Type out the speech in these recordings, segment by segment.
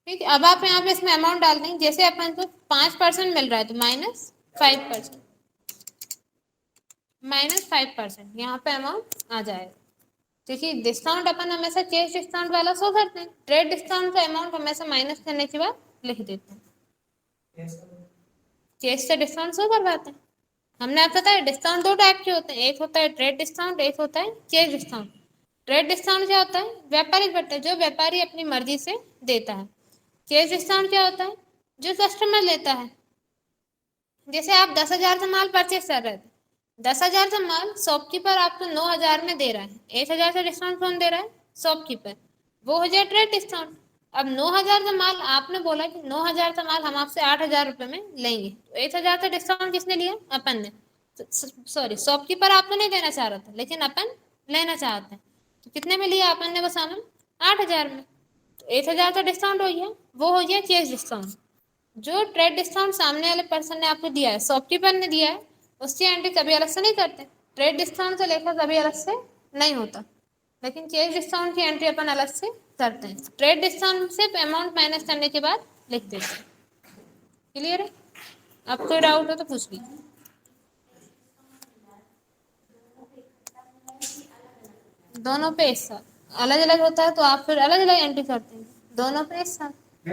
ٹھیک ہے. اب آپ یہاں پہ اس میں اماؤنٹ ڈال دیں. جیسے اپن کو 5% مل رہا ہے تو -5%، -5% یہاں پہ اماؤنٹ آ جائے گا. دیکھیے ڈسکاؤنٹ اپن ہمیشہ کیش ڈسکاؤنٹ والا شو کرتے ہیں. ٹریڈ ڈسکاؤنٹ کا اماؤنٹ ہمیشہ مائنس کرنے کے بعد لکھ دیتے ہیں. کیش سے ڈسکاؤنٹ شو کرواتے ہیں. ہم نے آپ کو بتایا ڈسکاؤنٹ 2 ٹائپ کے ہوتے ہیں. ایک ہوتا ہے ٹریڈ ڈسکاؤنٹ، ایک ہوتا ہے کیش ڈسکاؤنٹ. ٹریڈ ڈسکاؤنٹ کیا ہوتا ہے؟ ویاپارک بٹا جو ویاپاری اپنی مرضی سے دیتا ہے. کیش ڈسکاؤنٹ کیا ہوتا ہے؟ جو کسٹمر لیتا ہے. جیسے آپ 10,000 کا مال پرچیز کر رہے تھے، 10,000 کا مال شاپ کیپر آپ کو 9,000 میں دے رہا ہے. 1,000 کا ڈسکاؤنٹ کون دے رہا ہے؟ Shop keeper. وہ ہو جائے ٹریڈ ڈسکاؤنٹ. اب 9,000 کا مال آپ نے بولا کہ 9,000 کا مال ہم آپ سے 8,000 روپے میں لیں گے. 1,000 کا ڈسکاؤنٹ کس نے لیا؟ اپن نے. سوری شاپ کیپر آپ کو نہیں دینا چاہ رہا تھا لیکن اپن لینا چاہتے ہیں. تو کتنے میں لیا اپن نے وہ سامان؟ 8,000 میں. تو 1,000 کا ڈسکاؤنٹ ہو گیا، وہ ہو گیا کیش ڈسکاؤنٹ. جو ٹریڈ ڈسکاؤنٹ سامنے والے پرسن نے آپ کو دیا ہے، شاپ کیپر نے دیا ہے، اس کی انٹری کبھی الگ سے نہیں کرتے. ٹریڈ ڈسکاؤنٹ سے لے کر کبھی الگ سے نہیں ہوتا. لیکن کیش ڈسکاؤنٹ کی انٹری اپن الگ سے کرتے ہیں. ٹریڈ ڈسکاؤنٹ سے اماؤنٹ مائنس کرنے کے بعد لکھ دیتے ہیں. کلیئر ہے؟ اب کوئی ڈاؤٹ ہو تو پوچھ لیجیے. دونوں پہ ایک ساتھ الگ الگ ہوتا ہے تو آپ پھر الگ الگ انٹری کرتے ہیں. دونوں پہ ایک ساتھ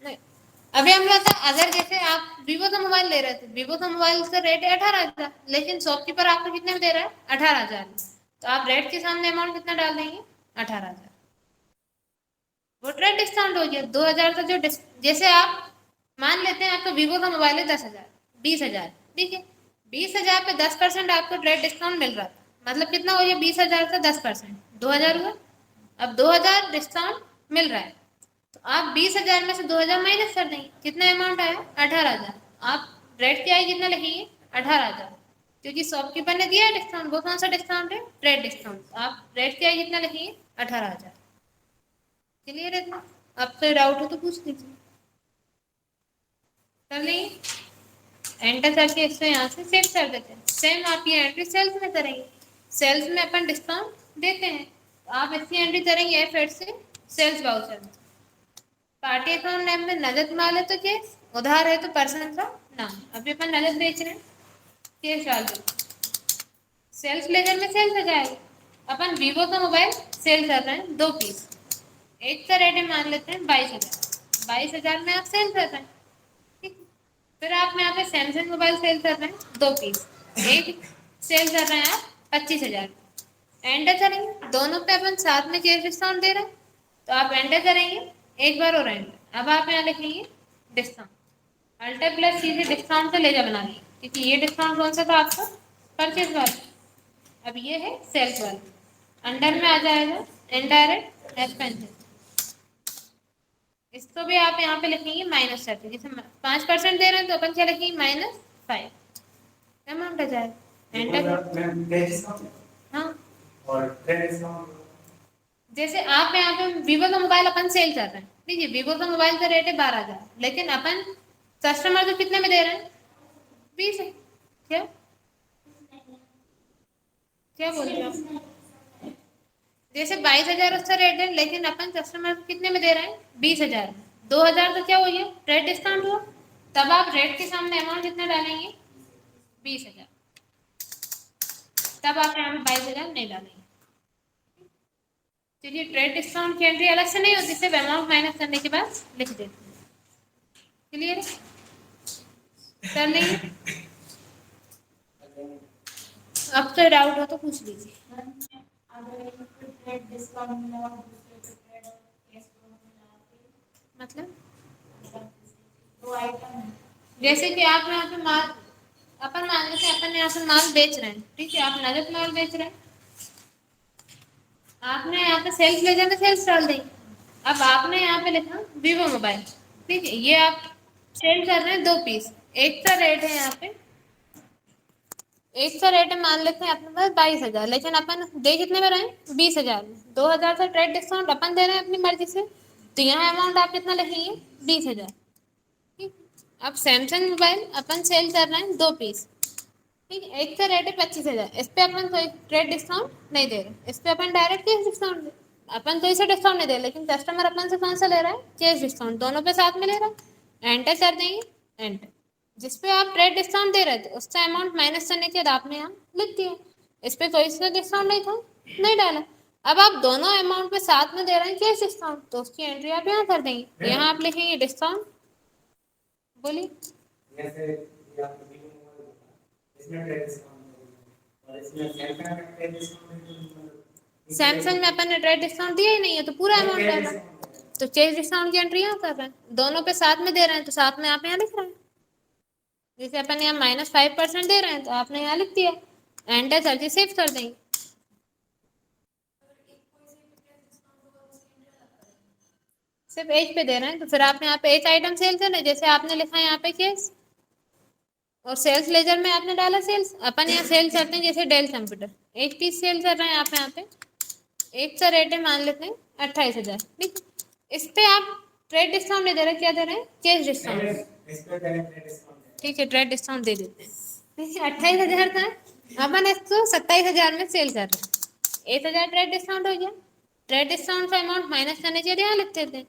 نہیں. ابھی ہم لوگ اگر جیسے آپ ویوو کا موبائل لے رہے تھے، ویوو کا موبائل کا ریٹ ہے 18,000 لیکن شاپ کیپر آپ کو کتنے میں دے رہا ہے؟ 18,000. تو آپ ریٹ کے سامنے اماؤنٹ کتنا ڈال دیں گے؟ 18,000. وہ ٹریڈ ڈسکاؤنٹ ہو گیا. 2,000 کا جو جیسے آپ مان لیتے ہیں آپ کو ویوو کا موبائل ہے 10,000 20,000. ٹھیک ہے، 20,000 پہ 10% آپ کو ٹریڈ ڈسکاؤنٹ مل رہا تھا. مطلب کتنا ہو گیا؟ 20,000 کا 10%، 2,000 ہوا. اب 2,000 ڈسکاؤنٹ مل رہا ہے تو آپ 20,000 میں سے 2,000 مائنس کر دیں گے. کتنا اماؤنٹ آیا؟ 18,000. آپ ریٹ کیا ہے کتنا لکھیں گے؟ 18,000. کیونکہ شاپ کیپر نے دیا ہے ڈسکاؤنٹ. وہ کون سا ڈسکاؤنٹ ہے؟ Trade discount. آپ ریٹ کیا ہے کتنا لکھیں گے؟ 18,000. کلیئر ہے؟ اب کوئی ڈاؤٹ ہو تو پوچھ لیجیے. کر لیں گے. انٹر کر کے اس کو یہاں سے سیو کر دیتے ہیں. سیم آپ یہ انٹری سیلس میں کریں گے. سیلس میں اپن ڈسکاؤنٹ دیتے ہیں، آپ اس کی انٹری کریں گے پھر سے سیلس واؤچر میں. پارٹی اکاؤنٹ نیم میں نگد مال ہے تو کیش، ادھار ہے تو پرسن کا نام. ابھی اپن نگد بیچ رہے ہیں، کیش ڈال دیں. سیلس لیجر میں سیلس آ جائے گا. اپن ویوو کا موبائل سیل کر رہے ہیں 2 پیس. ایک کا ریٹ مان لیتے ہیں 22,000. 22,000 میں آپ سیل کر رہے ہیں. ٹھیک. پھر آپ یہاں پہ سیمسنگ موبائل سیل کر رہے ہیں 2 پیس. ایک سیل کر رہے ہیں آپ 25,000. اینڈ کریں گے. دونوں پہ اپن ساتھ میں کیش ڈسکاؤنٹ دے رہے ہیں تو آپ اینڈر کریں گے ایک بار اور اینڈر. اب آپ یہاں لکھیں گے ڈسکاؤنٹ. الٹا پلس سیدھے ڈسکاؤنٹ سے لے جا بنا لیے کیونکہ یہ ڈسکاؤنٹ کون سا تھا آپ کا؟ پرچیز والا. اب یہ ہے سیلس والا. انڈر میں آ جائے گا انڈائریکٹ ایکسپینس. اس کو بھی آپ یہاں پہ لکھیں گے مائنس کر کے. جیسے 5% دے رہے ہیں تو اپن کیا لکھیں گے؟ -5. اماؤنٹ آ جائے گا. ہاں جیسے آپ یہاں پہ ویوو کا موبائل اپن سیل کر رہے ہیں. دیکھیے ویوو کا موبائل کا ریٹ ہے 12,000 لیکن اپن کسٹمر کو کتنے میں دے رہے ہیں؟ 20 ہے. کیا کیا بول رہے آپ؟ جیسے 22,000 اس کا ریٹ ہے لیکن اپن کسٹمر کو کتنے میں دے رہے ہیں؟ 20,000. 2,000 تو کیا ہوئی ہے؟ ٹریڈ ڈسکاؤنٹ ہوا. تب آپ ریٹ کے سامنے اماؤنٹ کتنا ڈالیں گے؟ 20,000. تب آپ یہاں پہ 22,000 نہیں ڈالیں گے. چلیے ٹریڈ ڈسکاؤنٹ کی انٹری الگ سے نہیں ہوتی، صرف اماؤنٹ مائنس کرنے کے بعد لکھ دیتے ہیں. کلیئر ہے؟ کر لیں گے. اب کوئی ڈاؤٹ ہو تو پوچھ لیجیے. مطلب جیسے کہ آپ یہاں پہ مال اپن مان لیتے ہیں اپن یہاں سے مال بیچ رہے ہیں. ٹھیک ہے، آپ نگد مال بیچ رہے ہیں. آپ نے یہاں پہ سیلس لے جانا سیلس ڈال دیں. اب آپ نے یہاں پہ لکھا ویوو موبائل. ٹھیک ہے، یہ آپ سیل کر رہے ہیں 2 پیس. ایک کا ریٹ ہے یہاں پہ ایک کا ریٹ مان لیتے ہیں اپنے پاس 22,000 لیکن اپن دے کتنے میں رہے ہیں؟ 20,000 میں. 2,000 سے ٹریڈ ڈسکاؤنٹ اپن دے رہے ہیں اپنی مرضی سے تو یہاں اماؤنٹ آپ کتنا لکھیں گے؟ 20,000. ٹھیک. اب سیمسنگ موبائل اپن سیل کر رہے ہیں 2 پیس. ٹھیک ہے، ایک کا ریٹ ہے 25,000، اس پہ اپن کوئی ٹریڈ ڈسکاؤنٹ نہیں دے رہے، اس پہ اپن ڈائریکٹ کیش ڈسکاؤنٹ دے، اپن کوئی سے ڈسکاؤنٹ نہیں دے رہے، لیکن کسٹمر اپن سے کون سا لے رہا ہے؟ کیش ڈسکاؤنٹ، دونوں پہ ساتھ میں لے رہا ہے، انٹر کر دیں گے، انٹر، جس پہ آپ ٹریڈ ڈسکاؤنٹ دے رہے تھے اس کا اماؤنٹ مائنس کرنے کے بعد آپ نے یہاں لکھ دیا، اس پہ کوئی سا ڈسکاؤنٹ نہیں تھا، نہیں ڈالا، اب آپ دونوں اماؤنٹ پہ ساتھ میں دے رہے ہیں کیش ڈسکاؤنٹ، تو اس کی انٹری آپ یہاں کر دیں گے، یہاں آپ لکھیں گے ڈسکاؤنٹ، بولیے سیمسنگ میں اپن نے ٹریڈ ڈسکاؤنٹ دیا ہی نہیں ہے تو پورا اماؤنٹ ڈالا، تو کیش ڈسکاؤنٹ کی انٹری یہاں کر رہے ہیں، دونوں پہ ساتھ میں دے رہے ہیں تو ساتھ میں آپ یہاں لکھ رہے ہیں، جیسے اپن یہاں -5% دے رہے ہیں تو آپ نے یہاں لکھ دیا، انٹر کر کے سیو کر دیں گے، صرف ایج پہ دے رہے ہیں تو پھر آپ یہاں پہ ایج آئٹم سیل کرنا ہے، جیسے آپ نے لکھا ہے یہاں پہ کیس، اور سیلس لیجر میں آپ نے ڈالا سیلس، اپن یہاں سیل کرتے ہیں جیسے ڈیل کمپیوٹر، ایک پیس سیل کر رہے ہیں آپ یہاں پہ، ایک کا ریٹ ہے مان لیتے ہیں 28,000، ٹھیک، اس پہ آپ ٹریڈ ڈسکاؤنٹ نہیں دے رہے، کیا دے رہے ہیں؟ کیش ڈسکاؤنٹ، ٹھیک ہے، ٹریڈ ڈسکاؤنٹ دے دیتے ہیں، دیکھیے 28,000 کا ہے، اپن اس کو 27,000 میں سیل کر رہے ہیں، 1,000 ٹریڈ ڈسکاؤنٹ ہو گیا، ٹریڈ ڈسکاؤنٹ کا اماؤنٹ مائنس کرنے کے لیے یہاں لکھتے تھے،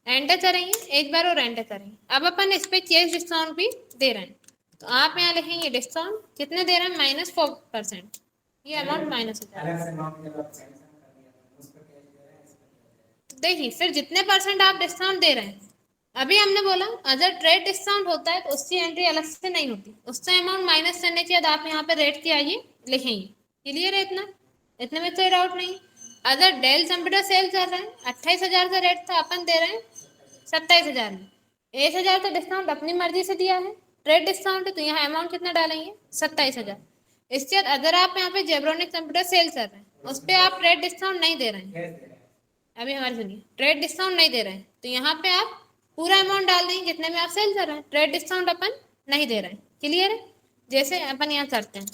انٹر کریں گے ایک بار اور انٹر کریں گے، اب اپن اس پہ کیش ڈسکاؤنٹ بھی دے رہے ہیں، تو آپ یہاں لکھیں گے ڈسکاؤنٹ کتنے دے رہے ہیں؟ -4%، یہ اماؤنٹ مائنس ہو جائے گا، دیکھیے پھر جتنے پرسنٹ آپ ڈسکاؤنٹ دے رہے ہیں، ابھی ہم نے بولا اگر ٹریڈ ڈسکاؤنٹ ہوتا ہے تو اس کی انٹری الگ سے نہیں ہوتی، اس سے اماؤنٹ مائنس کرنے کے بعد آپ یہاں پہ ریٹ کیا آئیے لکھیں گے، کلیئر ہے اتنا؟ اتنے میں کوئی ڈاؤٹ نہیں، اگر ڈیل کمپیوٹر سیل کر رہے ہیں 28,000 کا ریٹ تھا، اپن دے رہے ہیں 27,000 میں، 1,000 کا ڈسکاؤنٹ اپنی مرضی سے دیا ہے، ٹریڈ ڈسکاؤنٹ ہے تو یہاں اماؤنٹ کتنا ڈالیں گے؟ 27,000، اس کے بعد اگر آپ یہاں پہ جیبرونک کمپیوٹر سیل کر رہے ہیں اس پہ آپ ٹریڈ ڈسکاؤنٹ نہیں دے رہے ہیں، ابھی ہماری سنیے، ٹریڈ ڈسکاؤنٹ نہیں دے رہے ہیں تو یہاں پہ آپ پورا اماؤنٹ ڈال دیں گے جتنے میں آپ سیل کر رہے ہیں، ٹریڈ ڈسکاؤنٹ اپن نہیں دے رہے ہیں، کلیئر ہے؟ جیسے اپن یہاں کرتے ہیں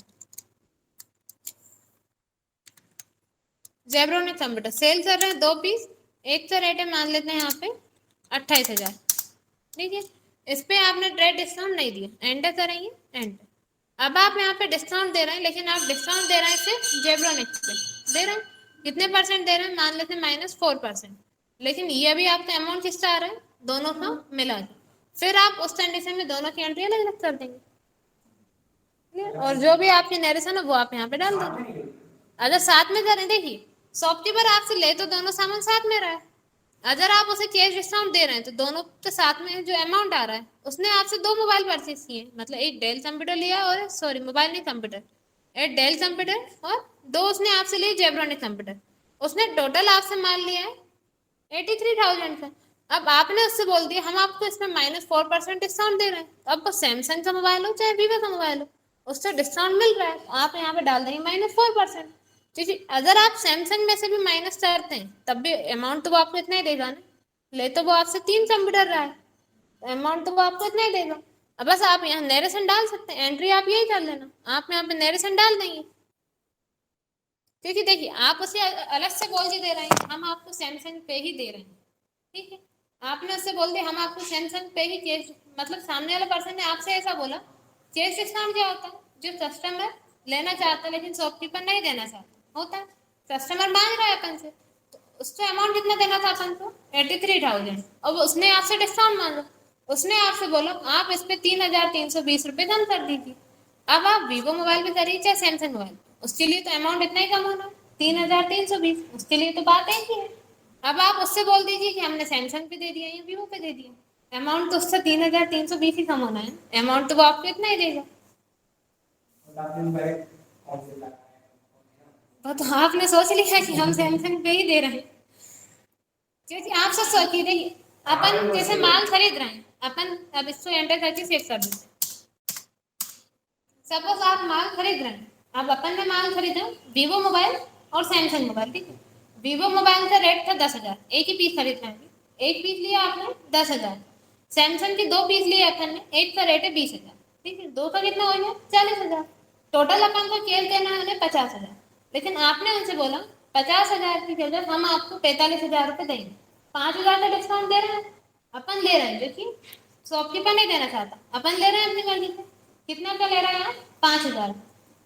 زیبرونک کمپیوٹر سیل کر رہے ہیں 2 پیس، ایک کا ریٹ ہے مان لیتے ہیں یہاں پہ 28,000، ٹھیک ہے، اس پہ آپ نے ٹریڈ ڈسکاؤنٹ نہیں دیا، انٹر کریں گے، انٹر، اب آپ یہاں پہ ڈسکاؤنٹ دے رہے ہیں، لیکن آپ ڈسکاؤنٹ دے رہے ہیں صرف زیبرونک پہ دے رہے ہیں، کتنے پرسنٹ دے رہے ہیں؟ مان لیتے ہیں -4%، لیکن یہ بھی آپ کا اماؤنٹ کس کا آ رہا ہے؟ دونوں کا ملا کے، پھر آپ اس کنڈیشن میں دونوں کی انٹری الگ الگ کر دیں گے، اور جو بھی آپ کی نیریشن ہے وہ آپ یہاں پہ ڈال دیں گے، اگر ساتھ میں کریں، دیکھیے شاپ کیپر آپ سے لے تو دونوں سامان ساتھ میں رہا ہے، اگر آپ اسے کیش ڈسکاؤنٹ دے رہے ہیں تو دونوں کے ساتھ میں جو اماؤنٹ آ رہا ہے اس نے آپ سے 2 موبائل پرچیز کیے، مطلب ایک ڈیل کمپیوٹر لیا اور سوری موبائل نہیں کمپیوٹر، ایک ڈیل کمپیوٹر اور 2 اس نے آپ سے لیے زیبرونک کمپیوٹر، اس نے ٹوٹل آپ سے مال لیا ہے 83,000 کا، اب آپ نے اس سے بول دیا ہم آپ کو اس میں -4% ڈسکاؤنٹ دے رہے ہیں، اب وہ سیمسنگ کا موبائل ہو چاہے ویوو کا موبائل ہو اس سے ڈسکاؤنٹ مل رہا ہے، آپ یہاں پہ ڈال دیں گے -4%، کیونکہ اگر آپ سیمسنگ میں سے بھی مائنس کرتے ہیں تب بھی اماؤنٹ تو وہ آپ کو اتنا ہی دے گا نا، لے تو وہ آپ سے 3 کمپیوٹر رہا ہے، اماؤنٹ تو وہ آپ کو اتنا ہی دے گا، اب بس آپ یہاں نیریشن ڈال سکتے ہیں، انٹری آپ یہی کر لینا، آپ یہاں پہ نیریشن ڈال دیں گے، کیونکہ دیکھیے آپ اسے الگ سے بول کے دے رہے ہیں ہم آپ کو سیمسنگ پہ ہی دے رہے ہیں، ٹھیک ہے، آپ نے اس سے بول دیا ہم آپ کو سیمسنگ پہ ہی کیش، مطلب سامنے والے پرسن نے آپ سے ایسا بولا، کیش ڈسکاؤنٹ کیا ہوتا ہے؟ جو کسٹمر لینا چاہتا ہے لیکن شاپ کیپر نہیں دینا چاہتا ہوتا ہے، کسٹمر مانگ رہا ہے اپن سے تو اس کو اماؤنٹ کتنا دینا تھا اپن کو؟ 83,000، اب اس نے آپ سے ڈسکاؤنٹ مانگا، اس نے آپ سے بولا آپ اس پہ 3,320 روپے کم کر دیجیے، اب آپ ویوو موبائل پہ کریے چاہے سیمسنگ موبائل، اس کے لیے تو اماؤنٹ اتنا ہی کم ہونا، 3,320، اس کے لیے تو بات ایک ہی ہے، اب آپ اس سے بول دیجیے کہ ہم نے سیمسنگ پہ دے دیا یا ویوو پہ دے دیا، اماؤنٹ تو اس سے 3,320 ہی کم ہونا ہے، اماؤنٹ تو وہ آپ کو اتنا ہی دے گا، تو آپ نے سوچ لیا کہ ہم سیمسنگ پہ ہی دے رہے ہیں، کیونکہ آپ سب سوچیے دیکھیے اپن جیسے مال خرید رہے ہیں، اپن اب اس کو انٹر کر کے سیو کر دیتے ہیں، سپوز آپ مال خرید رہے ہیں، اب اپن نے مال خریدا ویوو موبائل اور سیمسنگ موبائل، ٹھیک ہے، ویوو موبائل کا ریٹ تھا 10,000، ایک ہی پیس خرید رہے ہیں، ایک پیس لیا آپ نے 10,000، سیمسنگ کے 2 پیس لیے اپن نے، ایک کا ریٹ ہے 20,000، ٹھیک ہے، 2 کا کتنا ہو گیا 40,000، ٹوٹل اپن کو کیش دینا ہے انہیں 50,000، لیکن آپ نے ان سے بولا 50,000 کی جگہ ہم آپ کو 45,000 روپے دیں گے، 5,000 کا ڈسکاؤنٹ دے رہے ہیں، اپن لے رہے ہیں، دیکھیے شاپ کیپر نہیں دینا چاہتا، اپن لے رہے ہیں اپنی مرضی سے، کتنے کا لے رہے ہیں آپ؟ 5,000،